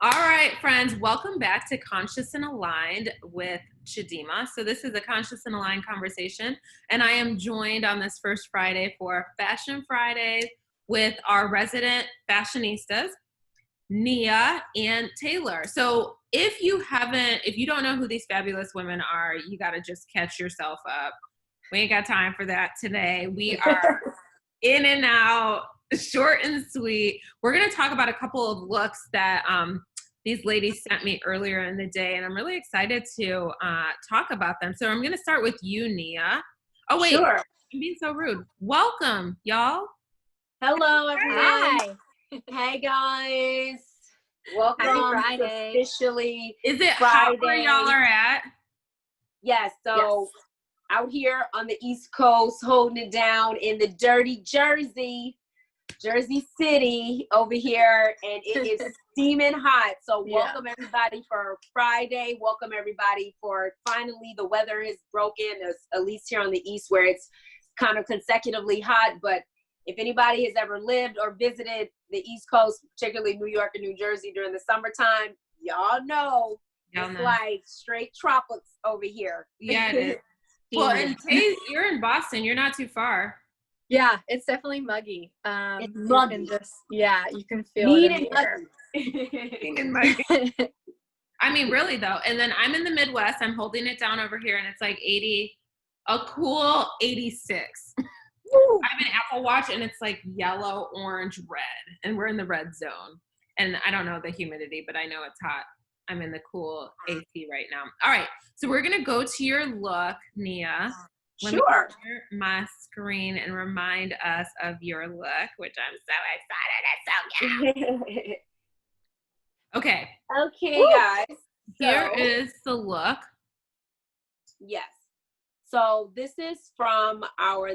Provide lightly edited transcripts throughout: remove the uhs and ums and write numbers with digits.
All right, friends, welcome back to Conscious and Aligned with Chidimma. So this is a Conscious and Aligned conversation, and I am joined on this first Friday for Fashion Friday with our resident fashionistas, Nia and Taylor. So if you don't know who these fabulous women are, you got to just catch yourself up. We ain't got time for that today. We are in and out, short and sweet. We're going to talk about a couple of looks that these ladies sent me earlier in the day, and I'm really excited to talk about them. So I'm going to start with you, Nia. Oh, wait. Sure. I'm being so rude. Welcome, y'all. Hello, everyone. Hi. Hey, guys. Welcome. Happy Friday. Officially Is it Friday. hot where y'all are at? Yes. So out here on the East Coast, holding it down in the dirty Jersey City over here, and it is steaming hot. So welcome everybody for Friday. Welcome everybody for finally the weather is broken, at least here on the East where it's kind of consecutively hot. But if anybody has ever lived or visited the East Coast, particularly New York and New Jersey during the summertime, y'all know it's like straight tropics over here. Yeah, it is. Well, and Tay, you're in Boston. You're not too far. Yeah, it's definitely muggy. It's muggy. You can feel it in the air. I mean, really though. And then I'm in the Midwest. I'm holding it down over here, and it's like 80, a cool 86. Woo. I have an Apple Watch, and it's like yellow, orange, red, and we're in the red zone. And I don't know the humidity, but I know it's hot. I'm in the cool AC right now. All right, so we're gonna go to your look, Nia. Let me share my screen and remind us of your look, which I'm so excited. It's so cute. Okay. Okay, guys. Here is the look. Yes. So this is from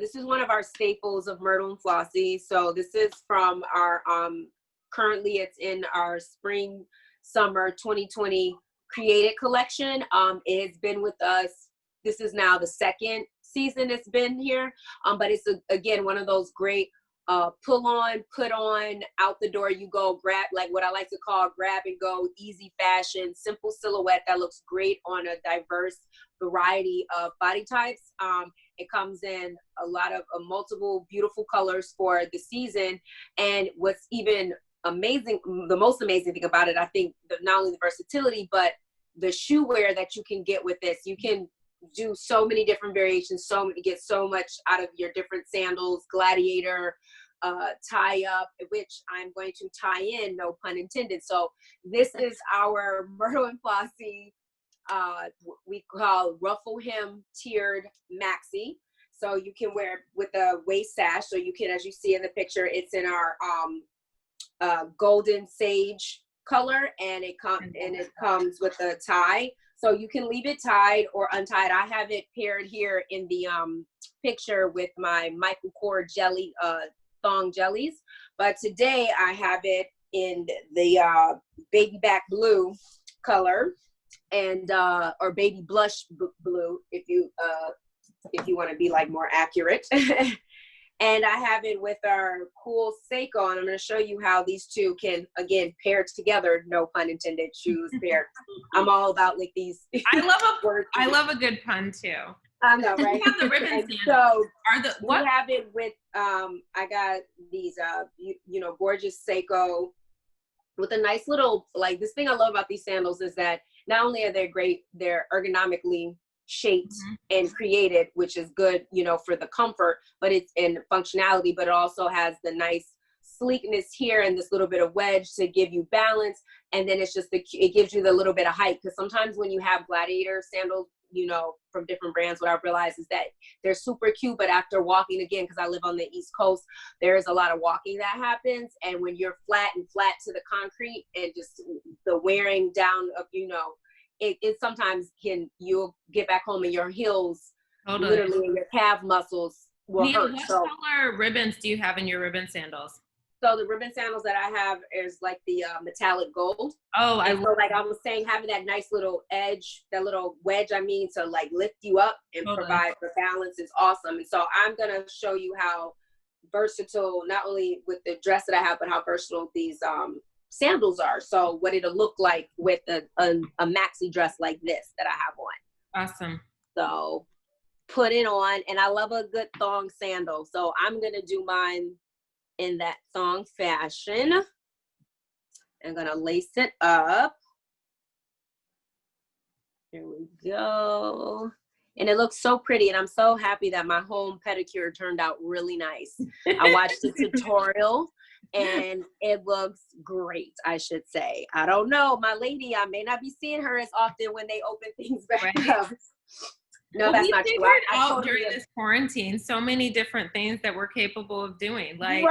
this is one of our staples of Myrtle and Flossie. So this is from our, currently it's in our spring, summer 2020 created collection. It has been with us. This is now the second season it's been here. But it's again, one of those great pull on, put on, out the door you go, grab, like what I like to call grab and go, easy fashion, simple silhouette that looks great on a diverse variety of body types. It comes in a lot of multiple beautiful colors for the season. And what's even amazing, the most amazing thing about it, I think not only the versatility, but the shoe wear that you can get with this. You can do so many different variations, get so much out of your different sandals, gladiator, tie up, which I'm going to tie in, no pun intended. So this is our Myrtle and Flossie, we call ruffle hem tiered maxi. So you can wear it with a waist sash. So you can, as you see in the picture, it's in our golden sage color, and it comes with a tie. So you can leave it tied or untied. I have it paired here in the picture with my Michael Kors jelly thong jellies. But today I have it in the baby back blue color, and or baby blush blue if you want to be like more accurate. And I have it with our cool Sseko, and I'm going to show you how these two can, again, pair together, no pun intended, shoes paired. I'm all about like these. I love a good pun too. I know, right? You have the ribbon sandals. So what? We have it with, I got these, gorgeous Sseko with a nice little, like, this thing I love about these sandals is that not only are they great, they're ergonomically shaped and created, which is good, for the comfort, but it's in functionality, but it also has the nice sleekness here and this little bit of wedge to give you balance. And then it's just it gives you the little bit of height, because sometimes when you have gladiator sandals, from different brands, what I've realized is that they're super cute, but after walking, again, because I live on the East Coast, there's a lot of walking that happens. And when you're flat to the concrete, and just the wearing down of, it sometimes you'll get back home and your heels, literally, and your calf muscles will hurt. What color ribbons do you have in your ribbon sandals? So the ribbon sandals that I have is like the metallic gold. Oh, I was saying, having that nice little edge, that little wedge, to like lift you up and provide for balance is awesome. And so I'm gonna show you how versatile, not only with the dress that I have, but how versatile these sandals are. So what it'll look like with a maxi dress like this that I have on. Awesome. So put it on, and I love a good thong sandal. So I'm gonna do mine in that thong fashion. I'm gonna lace it up. Here we go. And it looks so pretty, and I'm so happy that my home pedicure turned out really nice. I watched the tutorial, and it looks great, I should say. I don't know, my lady, I may not be seeing her as often when they open things back up. No, that's not true. We figured out during this quarantine so many different things that we're capable of doing. Like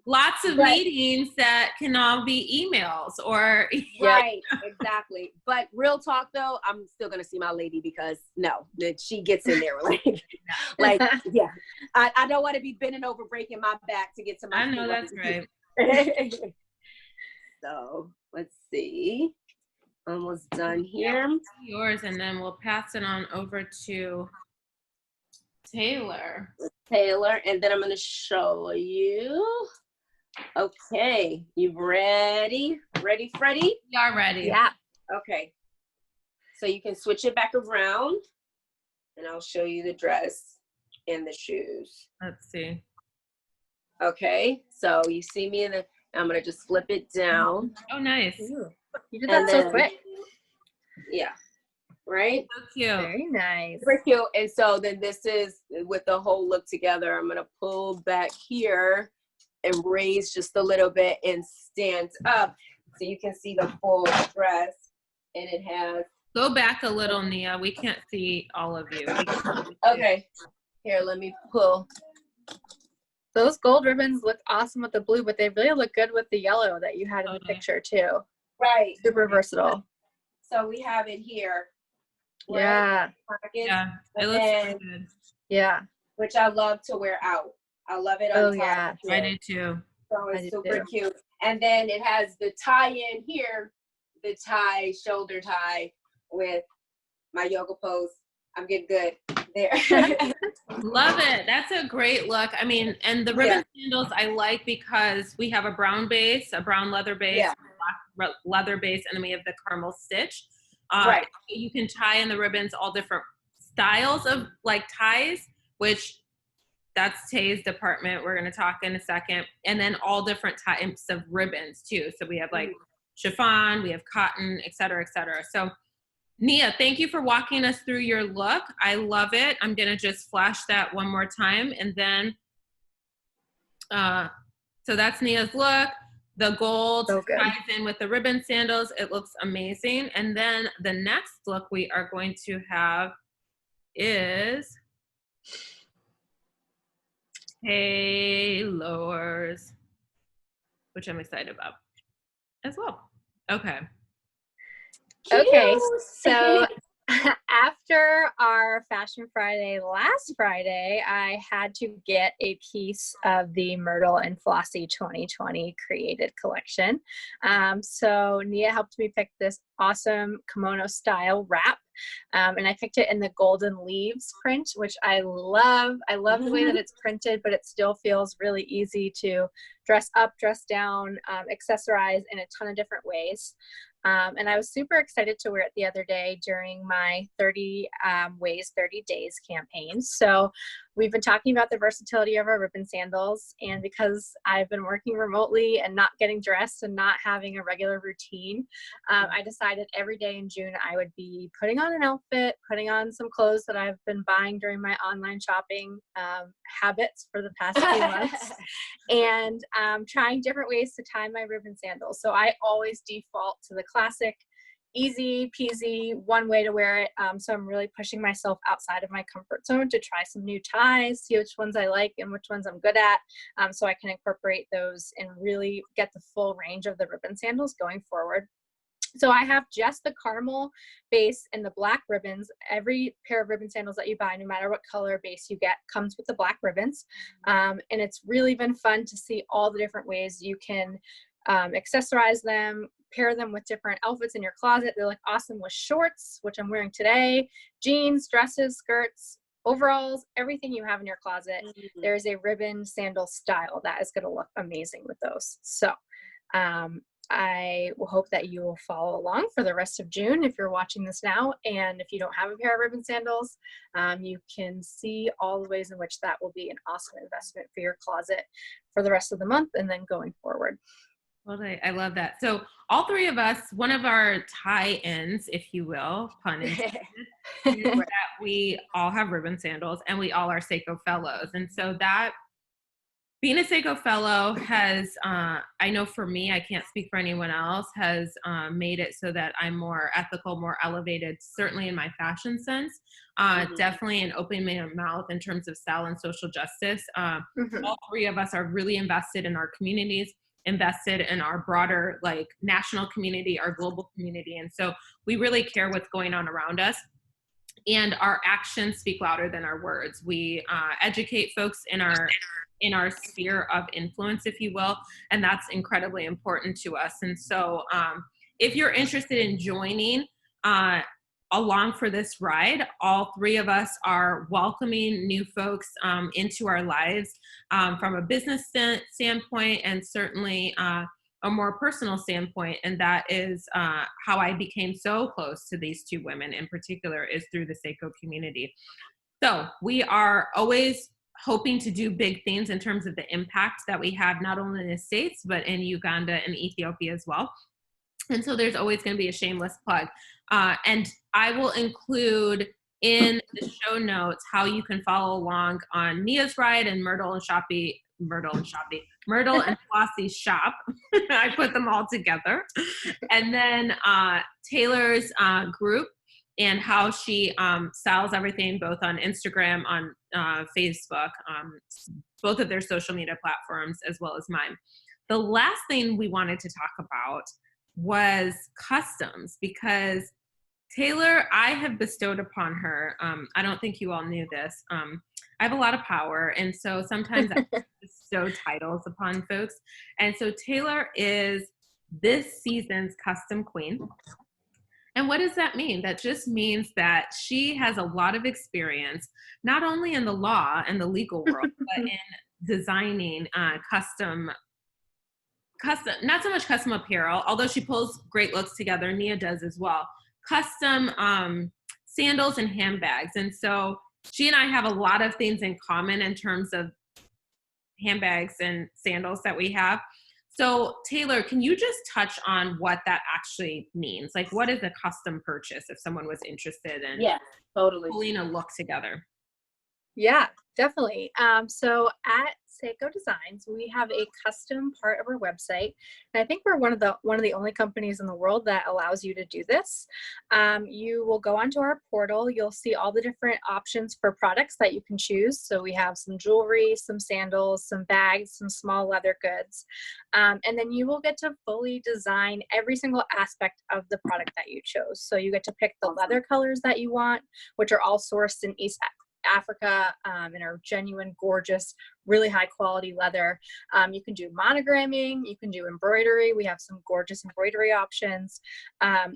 lots of meetings that can all be emails or right, exactly. But real talk though, I'm still gonna see my lady because that she gets in there like yeah. I don't want to be bending over breaking my back to get to my I know that's right. So let's see. Almost done here. Yours, and then we'll pass it on over to Taylor. And then I'm going to show you. Okay, you ready? Ready, Freddie? We are ready. Yeah. Okay. So you can switch it back around, and I'll show you the dress and the shoes. Let's see. Okay, so you see me in the. I'm going to just flip it down. Oh, nice. Ooh. You did that so quick. Yeah. Right? So cute. Very nice. Super cute. And so then this is with the whole look together. I'm going to pull back here and raise just a little bit and stand up so you can see the full dress. And it has. Go back a little, Nia. We can't see all of you. Okay. Here, let me pull. Those gold ribbons look awesome with the blue, but they really look good with the yellow that you had in the picture too. Right. Super versatile. So we have it here. Yeah. Yeah. It looks so good. Yeah. Which I love to wear out. I love it on top. Yeah. I do too. So it's super cute. And then it has the tie in here, the tie, shoulder tie with my yoga pose. I'm getting good there. Love it. That's a great look. I mean, and the ribbon sandals I like because we have a brown base, a brown leather base, black leather base, and then we have the caramel stitch. Right. You can tie in the ribbons all different styles of like ties, which that's Tay's department. We're going to talk in a second. And then all different types of ribbons too. So we have like chiffon, we have cotton, et cetera, et cetera. So Nia, thank you for walking us through your look. I love it. I'm going to just flash that one more time. And then, so that's Nia's look. The gold ties in with the ribbon sandals. It looks amazing. And then the next look we are going to have is Taylor's, which I'm excited about as well. Okay. Okay, so after our Fashion Friday last Friday, I had to get a piece of the Myrtle and Flossie 2020 created collection. So Nia helped me pick this awesome kimono style wrap. And I picked it in the golden leaves print, which I love. I love the way that it's printed, but it still feels really easy to dress up, dress down, accessorize in a ton of different ways. And I was super excited to wear it the other day during my 30 Ways, 30 Days campaign. So we've been talking about the versatility of our ribbon sandals. And because I've been working remotely and not getting dressed and not having a regular routine, I decided every day in June I would be putting on an outfit, putting on some clothes that I've been buying during my online shopping habits for the past few months, and trying different ways to tie my ribbon sandals. So I always default to the classic, easy peasy, one way to wear it. So I'm really pushing myself outside of my comfort zone to try some new ties, see which ones I like and which ones I'm good at, so I can incorporate those and really get the full range of the ribbon sandals going forward. So I have just the caramel base and the black ribbons. Every pair of ribbon sandals that you buy, no matter what color base you get, comes with the black ribbons. And it's really been fun to see all the different ways you can accessorize them, pair them with different outfits in your closet. They look awesome with shorts, which I'm wearing today, jeans, dresses, skirts, overalls, everything you have in your closet. There's a ribbon sandal style that is going to look amazing with those. So I will hope that you will follow along for the rest of June if you're watching this now. And if you don't have a pair of ribbon sandals, you can see all the ways in which that will be an awesome investment for your closet for the rest of the month and then going forward. Well, I love that. So all three of us, one of our tie-ins, if you will, pun intended, is that we all have ribbon sandals and we all are Sseko fellows. And so that being a Sseko fellow has, I know for me, I can't speak for anyone else, has made it so that I'm more ethical, more elevated, certainly in my fashion sense, definitely an open mouth in terms of style and social justice. All three of us are really invested in our communities, invested in our broader like national community, our global community. And so we really care what's going on around us. And our actions speak louder than our words. We educate folks in our sphere of influence, if you will, and that's incredibly important to us. And so if you're interested in joining along for this ride, all three of us are welcoming new folks into our lives from a business standpoint and certainly a more personal standpoint. And that is how I became so close to these two women in particular, is through the Sseko community. So we are always hoping to do big things in terms of the impact that we have, not only in the States, but in Uganda and Ethiopia as well. And so there's always going to be a shameless plug. And I will include in the show notes how you can follow along on Nia's ride and Myrtle and Flossie's shop. I put them all together. And then Taylor's group and how she styles everything both on Instagram, on Facebook, both of their social media platforms, as well as mine. The last thing we wanted to talk about was customs, because Taylor, I have bestowed upon her, I don't think you all knew this, I have a lot of power, and so sometimes I bestow titles upon folks. And so Taylor is this season's custom queen. And what does that mean? That just means that she has a lot of experience, not only in the law and the legal world, but in designing custom, not so much custom apparel, although she pulls great looks together. Nia does as well. Custom sandals and handbags. And so she and I have a lot of things in common in terms of handbags and sandals that we have. So Taylor, can you just touch on what that actually means? Like, what is a custom purchase if someone was interested in pulling a look together? Yeah, definitely. So at Sseko Designs, we have a custom part of our website, and I think we're one of the only companies in the world that allows you to do this. You will go onto our portal. You'll see all the different options for products that you can choose. So we have some jewelry, some sandals, some bags, some small leather goods, and then you will get to fully design every single aspect of the product that you chose. So you get to pick the leather colors that you want, which are all sourced in East Africa and are genuine, gorgeous, really high quality leather. You can do monogramming, you can do embroidery. We have some gorgeous embroidery options.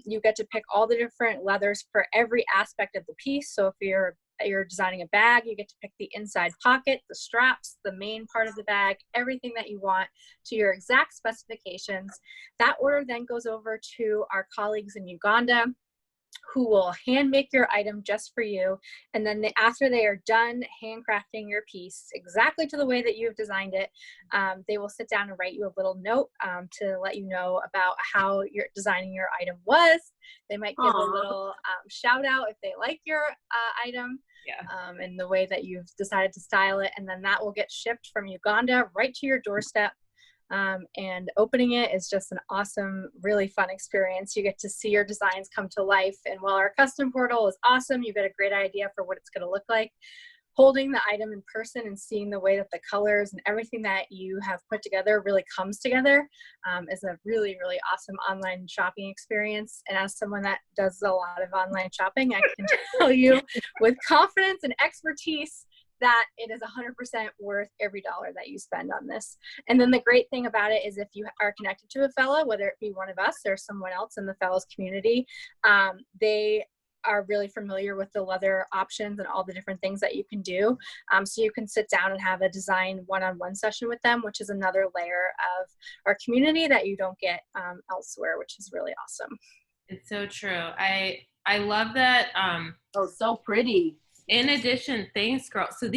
You get to pick all the different leathers for every aspect of the piece. So if you're designing a bag, you get to pick the inside pocket, the straps, the main part of the bag, everything that you want to your exact specifications. That order then goes over to our colleagues in Uganda, who will hand make your item just for you. And then after they are done handcrafting your piece exactly to the way that you've designed it, they will sit down and write you a little note to let you know about how you're designing your item was. They might give a little shout out if they like your item and the way that you've decided to style it. And then that will get shipped from Uganda right to your doorstep. And opening it is just an awesome, really fun experience. You get to see your designs come to life. And while our custom portal is awesome, you get a great idea for what it's going to look like. Holding the item in person and seeing the way that the colors and everything that you have put together really comes together is a really, really awesome online shopping experience. And as someone that does a lot of online shopping, I can tell you with confidence and expertise that it is 100% worth every dollar that you spend on this. And then the great thing about it is if you are connected to a fellow, whether it be one of us or someone else in the fellows community, they are really familiar with the leather options and all the different things that you can do. So you can sit down and have a design one-on-one session with them, which is another layer of our community that you don't get elsewhere, which is really awesome. It's so true. I love that. Oh, so pretty. In addition, thanks, girl. So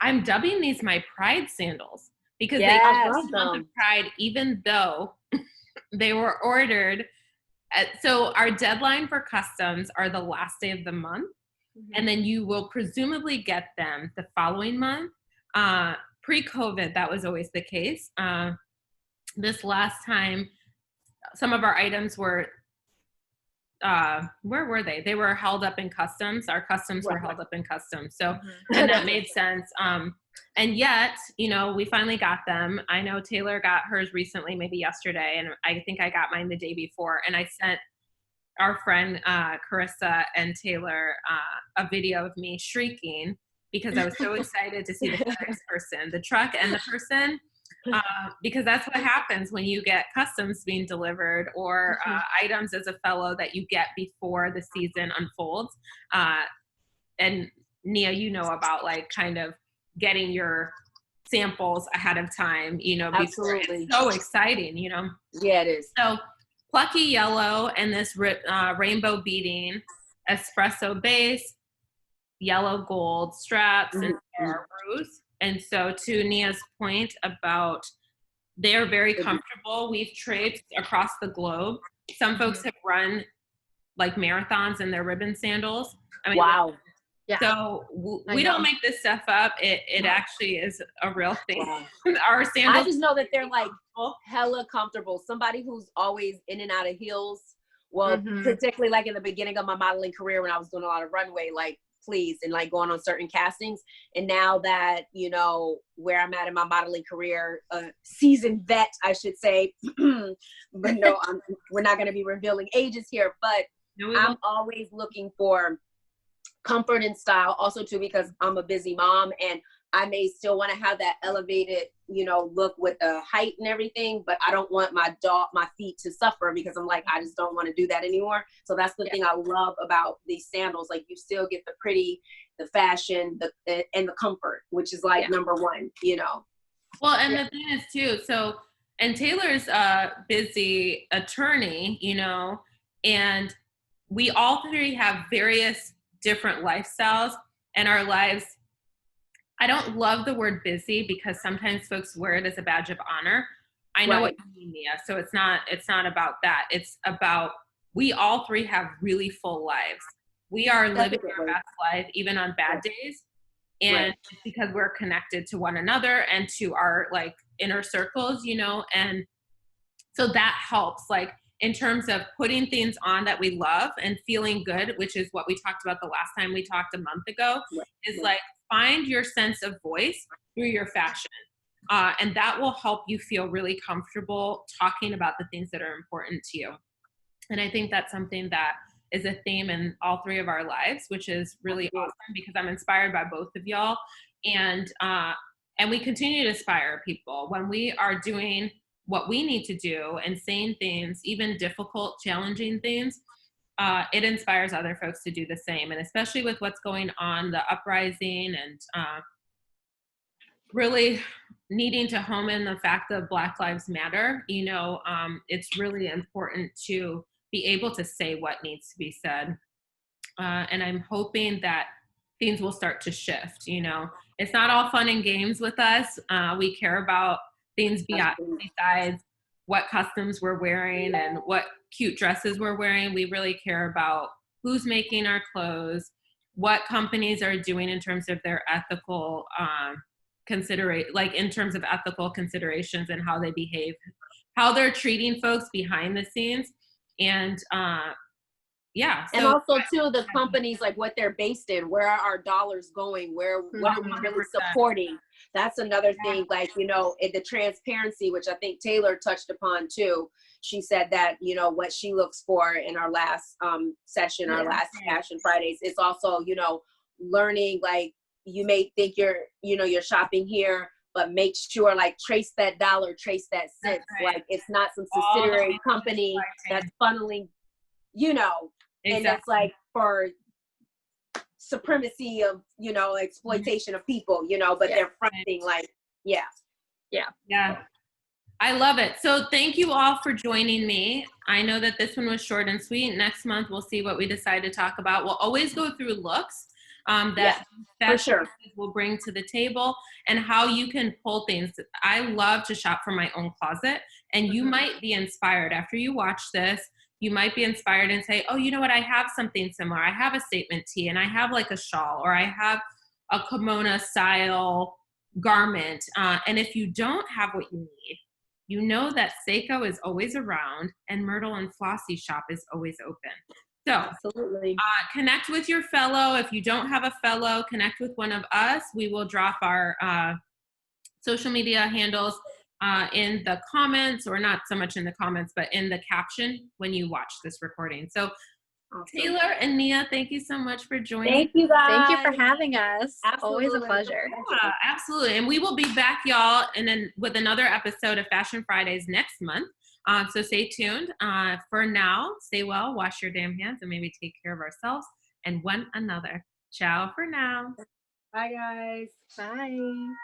I'm dubbing these my Pride sandals because Yes. they love the month of Pride, even though they were ordered. So our deadline for customs are the last day of the month, and then you will presumably get them the following month. Pre-COVID, that was always the case. This last time, some of our items were, where were they? They were held up in customs. Our customs were held up in customs. So, and that made sense. And yet, we finally got them. I know Taylor got hers recently, maybe yesterday, and I think I got mine the day before. And I sent our friend Carissa and Taylor a video of me shrieking because I was so excited to see the FedEx person, the truck and the person. Because that's what happens when you get customs being delivered or items as a fellow that you get before the season unfolds. And Nia, about like kind of getting your samples ahead of time, before. Absolutely. It's so exciting, Yeah, it is. So plucky yellow and this rainbow beading, espresso base, yellow gold straps, and ruches. And so to Nia's point about they're very comfortable. We've traipsed across the globe. Some folks have run like marathons in their ribbon sandals. I mean, wow. Yeah. So we don't make this stuff up. It actually is a real thing. Wow. Our sandals. I just know that they're like hella comfortable. Somebody who's always in and out of heels. Well, particularly like in the beginning of my modeling career when I was doing a lot of runway, like please, and like going on certain castings. And now that, where I'm at in my modeling career, seasoned vet, I should say, but no, we're not going to be revealing ages here, but I'm always looking for comfort and style also too, because I'm a busy mom and I may still want to have that elevated, look with the height and everything, but I don't want my feet to suffer because I'm like, I just don't want to do that anymore. So that's the thing I love about these sandals. Like you still get the pretty, the fashion, and the comfort, which is like number one, Well, and the thing is too, and Taylor's a busy attorney, and we all three have various different lifestyles, and our lives, I don't love the word busy because sometimes folks wear it as a badge of honor. I know what you mean, Nia. So it's not about that. It's about, we all three have really full lives. We are living our best life, even on bad days. And it's because we're connected to one another and to our like inner circles, and so that helps, like in terms of putting things on that we love and feeling good, which is what we talked about the last time we talked a month ago, is like, find your sense of voice through your fashion. And that will help you feel really comfortable talking about the things that are important to you. And I think that's something that is a theme in all three of our lives, which is really awesome because I'm inspired by both of y'all. And we continue to inspire people when we are doing what we need to do and saying things, even difficult, challenging things. It inspires other folks to do the same. And especially with what's going on, the uprising and really needing to home in the fact that Black Lives Matter, it's really important to be able to say what needs to be said. And I'm hoping that things will start to shift. It's not all fun and games with us. We care about things besides what costumes we're wearing and what cute dresses we're wearing. We really care about who's making our clothes, what companies are doing in terms of their ethical in terms of ethical considerations and how they behave, how they're treating folks behind the scenes. And and also too, the companies, like what they're based in, where are our dollars going, what are we really supporting? That's another thing, like, the transparency, which I think Taylor touched upon too. She said that, what she looks for in our last session, our last Fashion Fridays, it's also, learning, like, you may think you're shopping here, but make sure, like, trace that dollar, trace that cent. Like, it's not some subsidiary company that's funneling, and that's like, for supremacy of, you know, exploitation of people, you know, but they're fronting like, yeah. I love it. So thank you all for joining me. I know that this one was short and sweet. Next month, we'll see what we decide to talk about. We'll always go through looks that for sure will bring to the table and how you can pull things. I love to shop from my own closet, and you might be inspired after you watch this. You might be inspired and say, oh, you know what? I have something similar. I have a statement tee, and I have like a shawl, or I have a kimono style garment. And if you don't have what you need, you know that Sseko is always around, and Myrtle and Flossie shop is always open. So absolutely connect with your fellow. If you don't have a fellow, connect with one of us. We will drop our social media handles in the comments, or not so much in the comments, but in the caption when you watch this recording. So awesome. Taylor and Nia, thank you so much for joining. Thank you guys. Thank you for having us. Absolutely. Always a pleasure. Yeah, absolutely. And we will be back, y'all, and then with another episode of Fashion Fridays next month. So stay tuned. For now, stay well, wash your damn hands, and maybe take care of ourselves and one another. Ciao for now. Bye, guys. Bye.